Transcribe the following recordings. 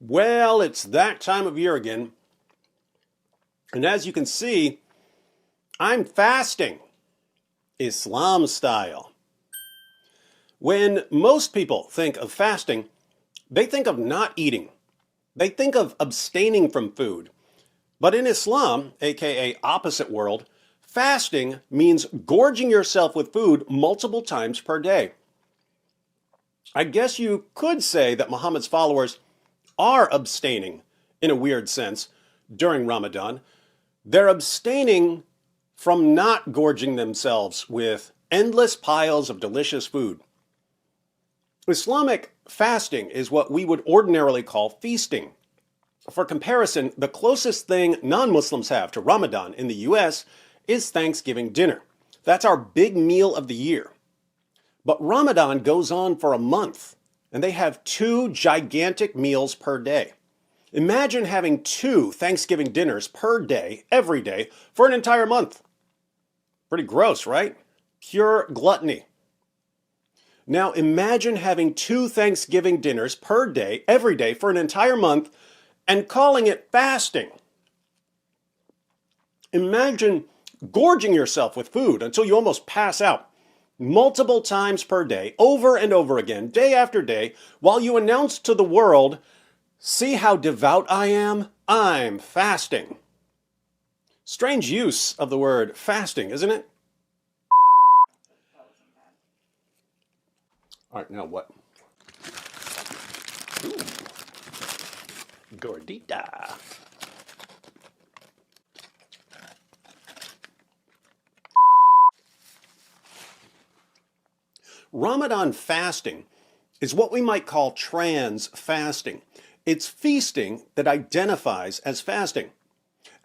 Well, it's that time of year again. And as you can see, I'm fasting, Islam style. When most people think of fasting, they think of not eating. They think of abstaining from food. But in Islam, aka opposite world, fasting means gorging yourself with food multiple times per day. I guess you could say that Muhammad's followers are abstaining, in a weird sense, during Ramadan. They're abstaining from not gorging themselves with endless piles of delicious food. Islamic fasting is what we would ordinarily call feasting. For comparison, the closest thing non-Muslims have to Ramadan in the US is Thanksgiving dinner. That's our big meal of the year. But Ramadan goes on for a month, and they have 2 gigantic meals per day. Imagine having 2 Thanksgiving dinners per day, every day, for an entire month. Pretty gross, right? Pure gluttony. Now imagine having 2 Thanksgiving dinners per day, every day, for an entire month, and calling it fasting. Imagine gorging yourself with food until you almost pass out, multiple times per day, over and over again, day after day, while you announce to the world, "See how devout I am? I'm fasting." Strange use of the word fasting, isn't it? All right, now what? Ooh. Gordita. Ramadan fasting is what we might call trans fasting. It's feasting that identifies as fasting.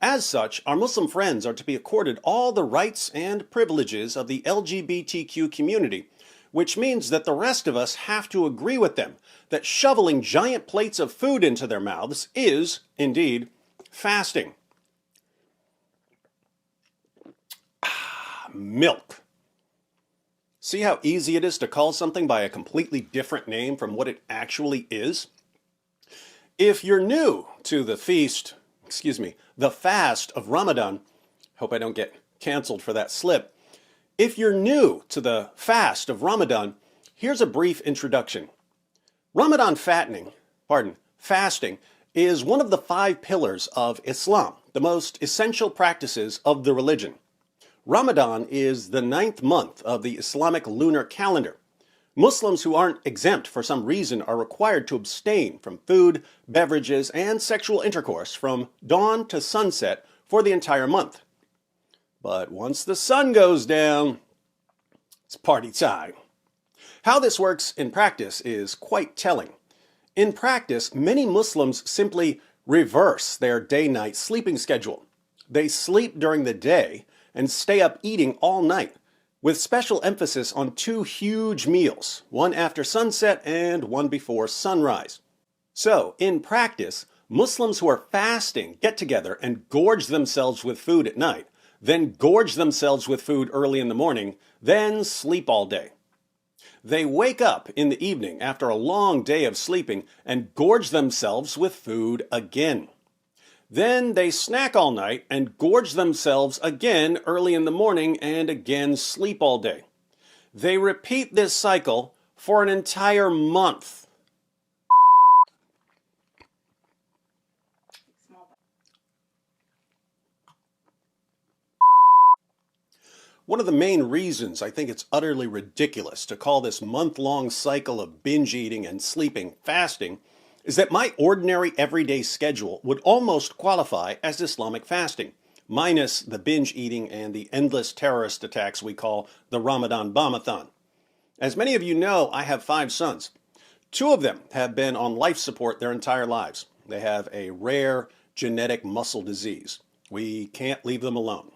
As such, our Muslim friends are to be accorded all the rights and privileges of the LGBTQ community, which means that the rest of us have to agree with them that shoveling giant plates of food into their mouths is, indeed, fasting. Milk. See how easy it is to call something by a completely different name from what it actually is? If you're new to the fast of Ramadan, hope I don't get canceled for that slip. If you're new to the fast of Ramadan, here's a brief introduction. Ramadan fasting is one of the 5 pillars of Islam, the most essential practices of the religion. Ramadan is the 9th month of the Islamic lunar calendar. Muslims who aren't exempt for some reason are required to abstain from food, beverages, and sexual intercourse from dawn to sunset for the entire month. But once the sun goes down, it's party time. How this works in practice is quite telling. In practice, many Muslims simply reverse their day-night sleeping schedule. They sleep during the day and stay up eating all night, with special emphasis on 2 huge meals, one after sunset and one before sunrise. So, in practice, Muslims who are fasting get together and gorge themselves with food at night, then gorge themselves with food early in the morning, then sleep all day. They wake up in the evening after a long day of sleeping and gorge themselves with food again. Then they snack all night and gorge themselves again early in the morning and again sleep all day. They repeat this cycle for an entire month. One of the main reasons I think it's utterly ridiculous to call this month-long cycle of binge eating and sleeping fasting is that my ordinary everyday schedule would almost qualify as Islamic fasting, minus the binge eating and the endless terrorist attacks we call the Ramadan Bombathon. As many of you know, I have 5 sons. 2 of them have been on life support their entire lives. They have a rare genetic muscle disease. We can't leave them alone.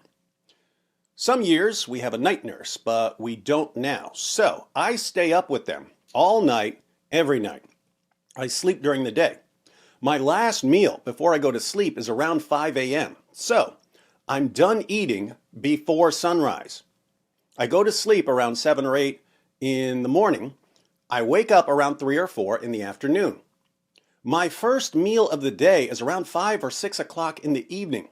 Some years we have a night nurse, but we don't now. So I stay up with them all night, every night. I sleep during the day. My last meal before I go to sleep is around 5 a.m. So I'm done eating before sunrise. I go to sleep around 7 or 8 in the morning. I wake up around 3 or 4 in the afternoon. My first meal of the day is around 5 or 6 o'clock in the evening.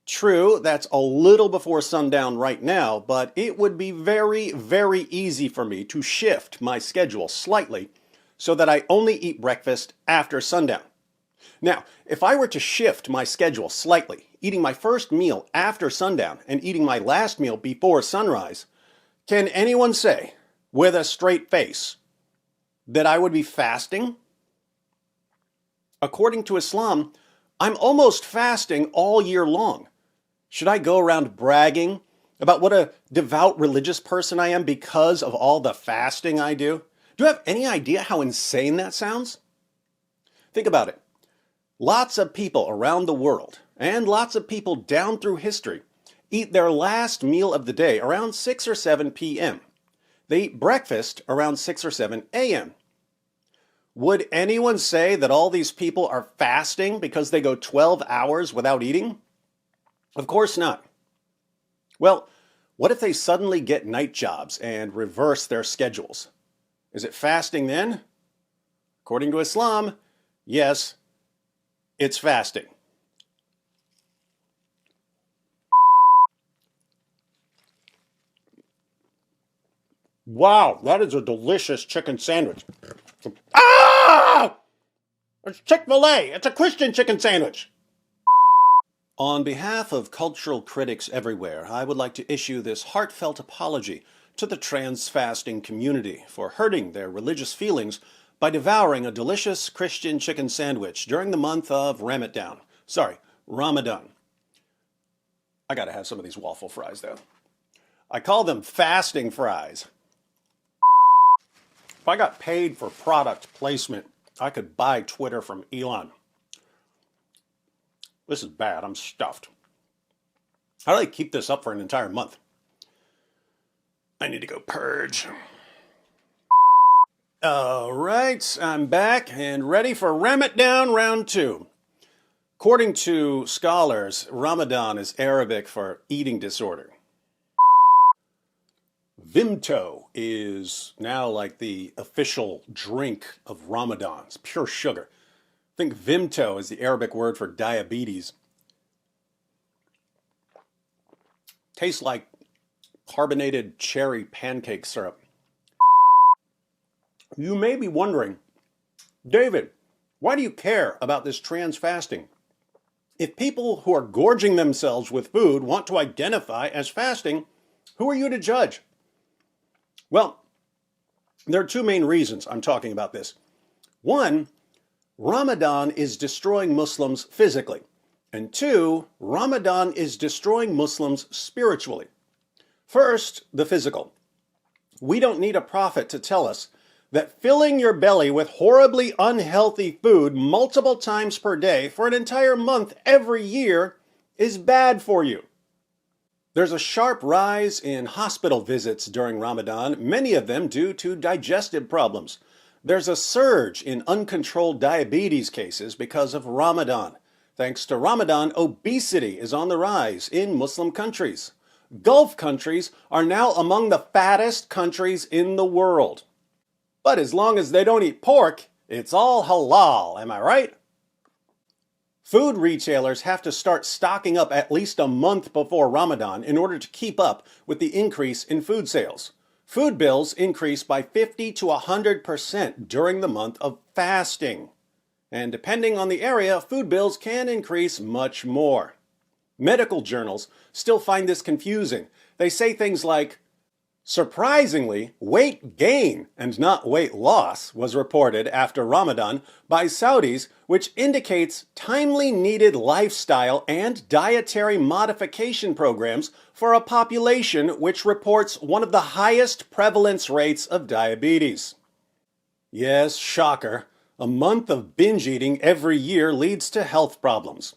True, that's a little before sundown right now, but it would be very, very easy for me to shift my schedule slightly so that I only eat breakfast after sundown. Now, if I were to shift my schedule slightly, eating my first meal after sundown and eating my last meal before sunrise, can anyone say, with a straight face, that I would be fasting? According to Islam, I'm almost fasting all year long. Should I go around bragging about what a devout religious person I am because of all the fasting I do? Do you have any idea how insane that sounds? Think about it. Lots of people around the world, and lots of people down through history, eat their last meal of the day around 6 or 7 p.m. They eat breakfast around 6 or 7 a.m. Would anyone say that all these people are fasting because they go 12 hours without eating? Of course not. Well, what if they suddenly get night jobs and reverse their schedules? Is it fasting then? According to Islam, yes, it's fasting. Wow, that is a delicious chicken sandwich. Ah! It's Chick-fil-A. It's a Christian chicken sandwich. On behalf of cultural critics everywhere, I would like to issue this heartfelt apology to the trans-fasting community for hurting their religious feelings by devouring a delicious Christian chicken sandwich during the month of Ramadan. Ramadan. I gotta have some of these waffle fries, though. I call them fasting fries. If I got paid for product placement, I could buy Twitter from Elon. This is bad. I'm stuffed. How do I keep this up for an entire month? I need to go purge. All right, I'm back and ready for Ramadan round 2. According to scholars, Ramadan is Arabic for eating disorder. Vimto is now like the official drink of Ramadan. It's pure sugar. I think Vimto is the Arabic word for diabetes. Tastes like carbonated cherry pancake syrup. You may be wondering, David, why do you care about this trans fasting? If people who are gorging themselves with food want to identify as fasting, who are you to judge? Well, there are two main reasons I'm talking about this. One, Ramadan is destroying Muslims physically. And two, Ramadan is destroying Muslims spiritually. First, the physical. We don't need a prophet to tell us that filling your belly with horribly unhealthy food multiple times per day for an entire month every year is bad for you. There's a sharp rise in hospital visits during Ramadan, many of them due to digestive problems. There's a surge in uncontrolled diabetes cases because of Ramadan. Thanks to Ramadan, obesity is on the rise in Muslim countries. Gulf countries are now among the fattest countries in the world. But as long as they don't eat pork, it's all halal, am I right? Food retailers have to start stocking up at least a month before Ramadan in order to keep up with the increase in food sales. Food bills increase by 50 to 100% during the month of fasting. And depending on the area, food bills can increase much more. Medical journals still find this confusing. They say things like, surprisingly, weight gain and not weight loss was reported after Ramadan by Saudis, which indicates timely needed lifestyle and dietary modification programs for a population which reports one of the highest prevalence rates of diabetes. Yes, shocker, a month of binge eating every year leads to health problems.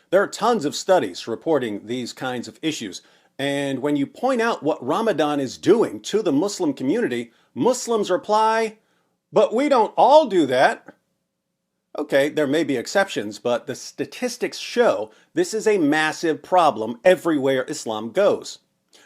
There are tons of studies reporting these kinds of issues. And when you point out what Ramadan is doing to the Muslim community, Muslims reply, but we don't all do that. Okay, there may be exceptions, but the statistics show this is a massive problem everywhere Islam goes.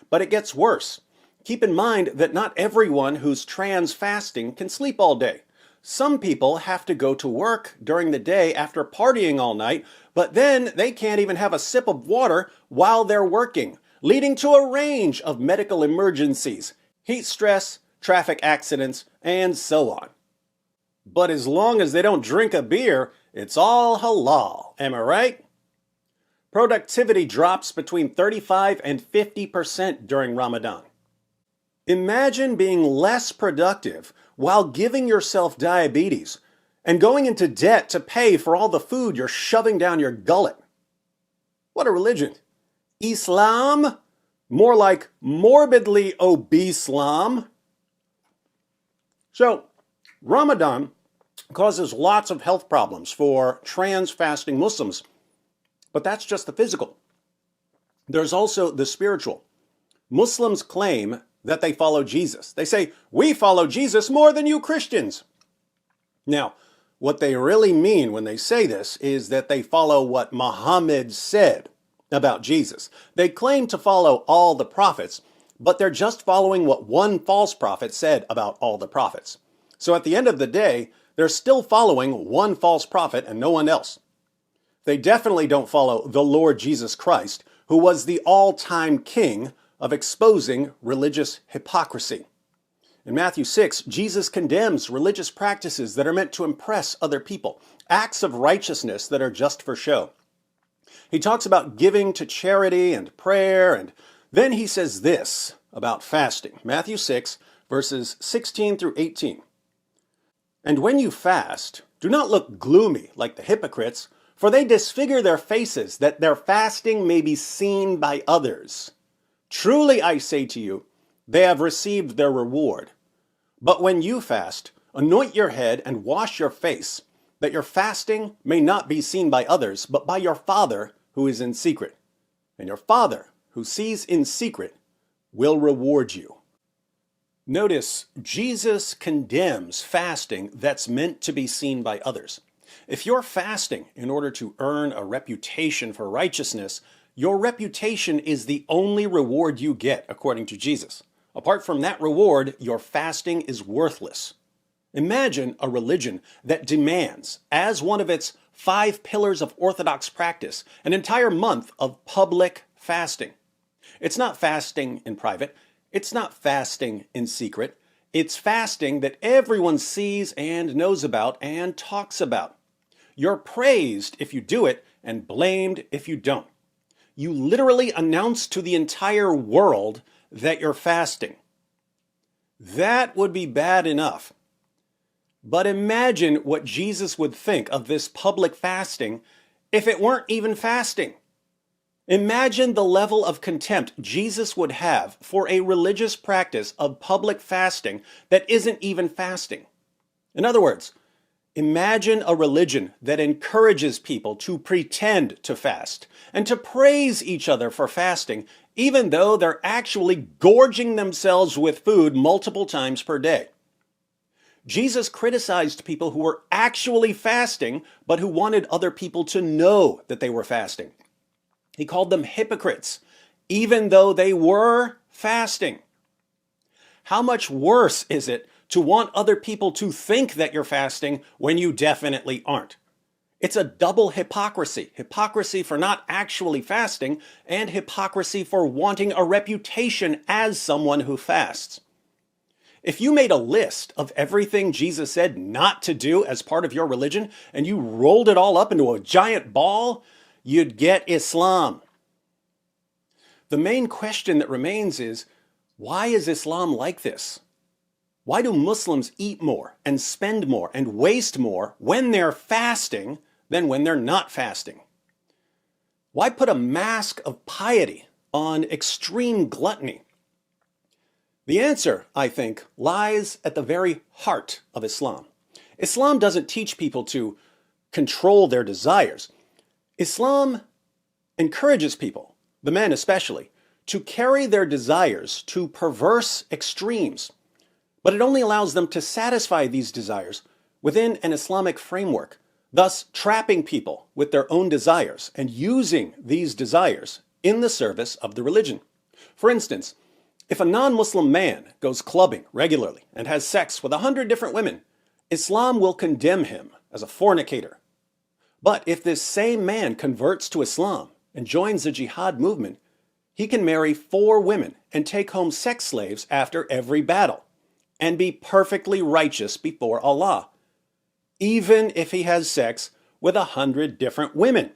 But it gets worse. Keep in mind that not everyone who's trans fasting can sleep all day. Some people have to go to work during the day after partying all night, but then they can't even have a sip of water while they're working, leading to a range of medical emergencies, heat stress, traffic accidents, and so on. But as long as they don't drink a beer, it's all halal, am I right? Productivity drops between 35 and 50% during Ramadan. Imagine being less productive while giving yourself diabetes and going into debt to pay for all the food you're shoving down your gullet. What a religion. Islam? More like morbidly obese-lam. So, Ramadan causes lots of health problems for trans-fasting Muslims, but that's just the physical. There's also the spiritual. Muslims claim that they follow Jesus. They say, we follow Jesus more than you Christians. Now, what they really mean when they say this is that they follow what Muhammad said about Jesus. They claim to follow all the prophets, but they're just following what one false prophet said about all the prophets. So at the end of the day, they're still following one false prophet and no one else. They definitely don't follow the Lord Jesus Christ, who was the all-time king of exposing religious hypocrisy. In Matthew 6, Jesus condemns religious practices that are meant to impress other people, acts of righteousness that are just for show. He talks about giving to charity and prayer, and then he says this about fasting. Matthew 6, verses 16 through 18. And when you fast, do not look gloomy like the hypocrites, for they disfigure their faces, that their fasting may be seen by others. Truly I say to you, they have received their reward. But when you fast, anoint your head and wash your face, that your fasting may not be seen by others, but by your Father who is in secret. And your Father, who sees in secret, will reward you. Notice, Jesus condemns fasting that's meant to be seen by others. If you're fasting in order to earn a reputation for righteousness, your reputation is the only reward you get, according to Jesus. Apart from that reward, your fasting is worthless. Imagine a religion that demands, as one of its 5 pillars of orthodox practice, an entire month of public fasting. It's not fasting in private. It's not fasting in secret. It's fasting that everyone sees and knows about and talks about. You're praised if you do it and blamed if you don't. You literally announce to the entire world that you're fasting. That would be bad enough. But imagine what Jesus would think of this public fasting if it weren't even fasting. Imagine the level of contempt Jesus would have for a religious practice of public fasting that isn't even fasting. In other words, imagine a religion that encourages people to pretend to fast and to praise each other for fasting, even though they're actually gorging themselves with food multiple times per day. Jesus criticized people who were actually fasting, but who wanted other people to know that they were fasting. He called them hypocrites, even though they were fasting. How much worse is it to want other people to think that you're fasting when you definitely aren't? It's a double hypocrisy. Hypocrisy for not actually fasting, and hypocrisy for wanting a reputation as someone who fasts. If you made a list of everything Jesus said not to do as part of your religion, and you rolled it all up into a giant ball, you'd get Islam. The main question that remains is, why is Islam like this? Why do Muslims eat more and spend more and waste more when they're fasting than when they're not fasting? Why put a mask of piety on extreme gluttony? The answer, I think, lies at the very heart of Islam. Islam doesn't teach people to control their desires. Islam encourages people, the men especially, to carry their desires to perverse extremes. But it only allows them to satisfy these desires within an Islamic framework, thus trapping people with their own desires and using these desires in the service of the religion. For instance, if a non-Muslim man goes clubbing regularly and has sex with 100 different women, Islam will condemn him as a fornicator. But if this same man converts to Islam and joins the jihad movement, he can marry 4 women and take home sex slaves after every battle and be perfectly righteous before Allah, even if he has sex with 100 different women.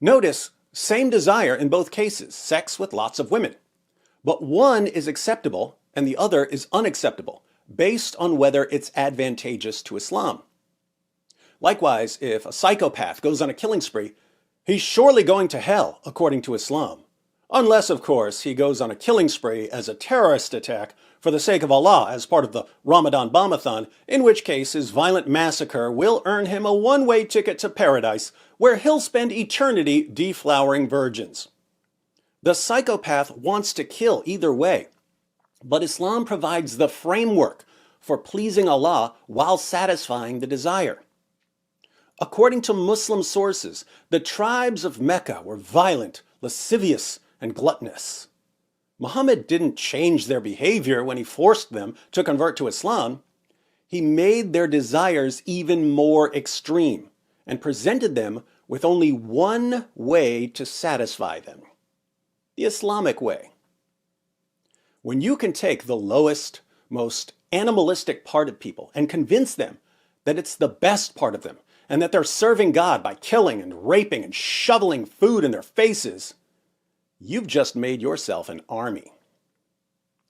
Notice, same desire in both cases, sex with lots of women. But one is acceptable and the other is unacceptable, based on whether it's advantageous to Islam. Likewise, if a psychopath goes on a killing spree, he's surely going to hell, according to Islam. Unless, of course, he goes on a killing spree as a terrorist attack for the sake of Allah as part of the Ramadan bombathon, in which case his violent massacre will earn him a one-way ticket to paradise, where he'll spend eternity deflowering virgins. The psychopath wants to kill either way, but Islam provides the framework for pleasing Allah while satisfying the desire. According to Muslim sources, the tribes of Mecca were violent, lascivious, and gluttonous. Muhammad didn't change their behavior when he forced them to convert to Islam. He made their desires even more extreme and presented them with only one way to satisfy them: the Islamic way. When you can take the lowest, most animalistic part of people and convince them that it's the best part of them and that they're serving God by killing and raping and shoveling food in their faces, you've just made yourself an army.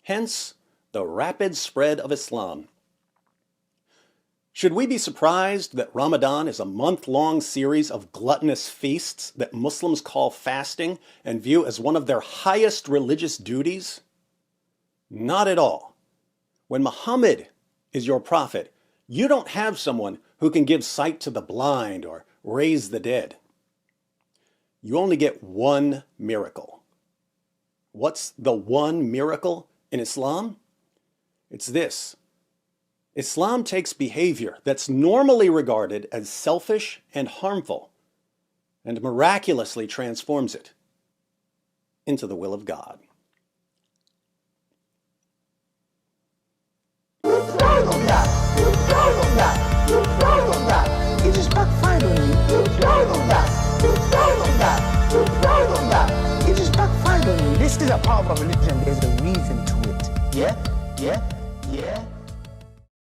Hence, the rapid spread of Islam. Should we be surprised that Ramadan is a month-long series of gluttonous feasts that Muslims call fasting and view as one of their highest religious duties? Not at all. When Muhammad is your prophet, you don't have someone who can give sight to the blind or raise the dead. You only get one miracle. What's the one miracle in Islam? It's this: Islam takes behavior that's normally regarded as selfish and harmful and miraculously transforms it into the will of God. It just backfired on you. It just backfired on you. This is a part of a religion. There's a reason to it. Yeah?